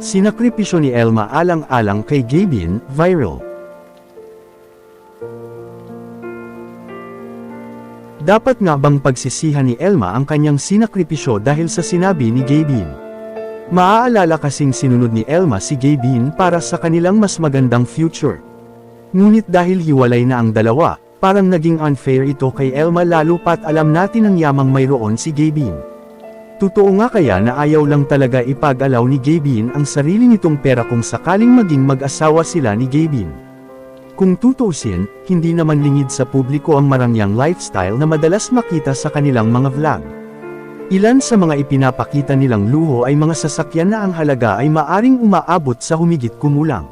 Sinakripisyo ni Elma alang-alang kay Gabin, viral. Dapat nga bang pagsisihan ni Elma ang kanyang sinakripisyo dahil sa sinabi ni Gabin? Maaalala kasing sinunod ni Elma si Gabin para sa kanilang mas magandang future. Ngunit dahil hiwalay na ang dalawa, parang naging unfair ito kay Elma lalo pat alam natin ang yamang mayroon si Gabin. Totoo nga kaya na ayaw lang talaga ipag-alaw ni Gabin ang sarili nitong pera kung sakaling maging mag-asawa sila ni Gabin. Kung tutuusin, hindi naman lingid sa publiko ang marangyang lifestyle na madalas makita sa kanilang mga vlog. Ilan sa mga ipinapakita nilang luho ay mga sasakyan na ang halaga ay maaring umaabot sa humigit kumulang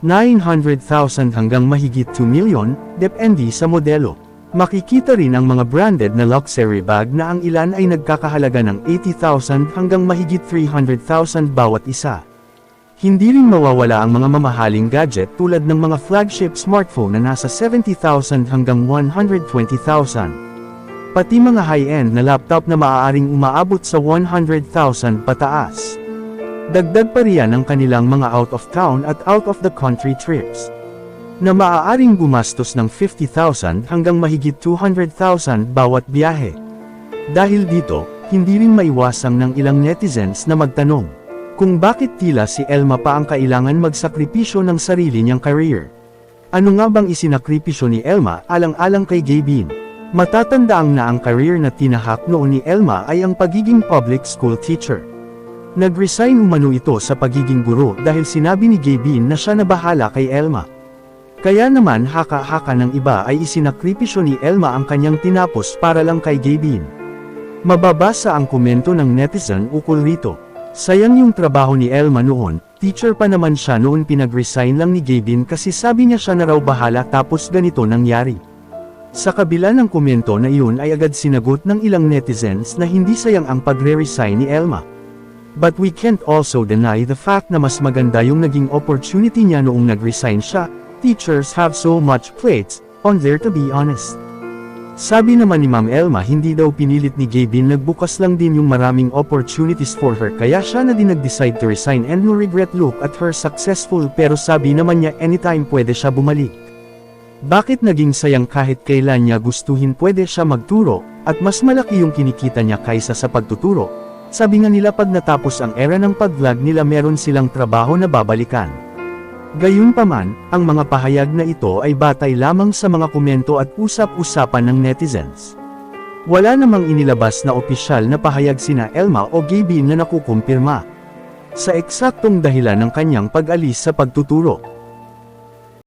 900,000 hanggang mahigit 2 million, depende sa modelo. Makikita rin ang mga branded na luxury bag na ang ilan ay nagkakahalaga ng 80,000 hanggang mahigit 300,000 bawat isa. Hindi rin mawawala ang mga mamahaling gadget tulad ng mga flagship smartphone na nasa 70,000 hanggang 120,000. Pati mga high-end na laptop na maaaring umaabot sa 100,000 pataas. Dagdag pa riyan ang kanilang mga out-of-town at out-of-the-country trips, na maaaring gumastos ng 50,000 hanggang mahigit 200,000 bawat biyahe. Dahil dito, hindi rin maiwasang ng ilang netizens na magtanong kung bakit tila si Elma pa ang kailangan magsakripisyo ng sarili niyang career. Ano nga bang isinakripisyo ni Elma alang-alang kay Gabin? Matatandaang na ang career na tinahak noon ni Elma ay ang pagiging public school teacher. Nag-resign umano ito sa pagiging guro dahil sinabi ni Gabin na siya na bahala kay Elma. Kaya naman haka-haka ng iba ay isinakripisyo ni Elma ang kanyang tinapos para lang kay Gabin. Mababasa ang komento ng netizen ukol rito. Sayang yung trabaho ni Elma noon, teacher pa naman siya noon pinag-resign lang ni Gabin kasi sabi niya siya na raw bahala tapos ganito nangyari. Sa kabila ng komento na iyon ay agad sinagot ng ilang netizens na hindi sayang ang pagre-resign ni Elma. But we can't also deny the fact na mas maganda yung naging opportunity niya noong nag-resign siya. Teachers have so much plates on there, to be honest. Sabi naman ni Ma'am Elma hindi daw pinilit ni Gabin, nagbukas lang din yung maraming opportunities for her kaya siya na din nag-decide to resign and no regret look at her successful, pero sabi naman niya anytime pwede siya bumalik. Bakit naging sayang kahit kailan niya gustuhin pwede siya magturo, at mas malaki yung kinikita niya kaysa sa pagtuturo. Sabi nga nila pag natapos ang era ng pag-vlog nila meron silang trabaho na babalikan. Gayunpaman, ang mga pahayag na ito ay batay lamang sa mga komento at usap-usapan ng netizens. Wala namang inilabas na opisyal na pahayag sina Elma o Gabin na nakukumpirma sa eksaktong dahilan ng kanyang pag-alis sa pagtuturo.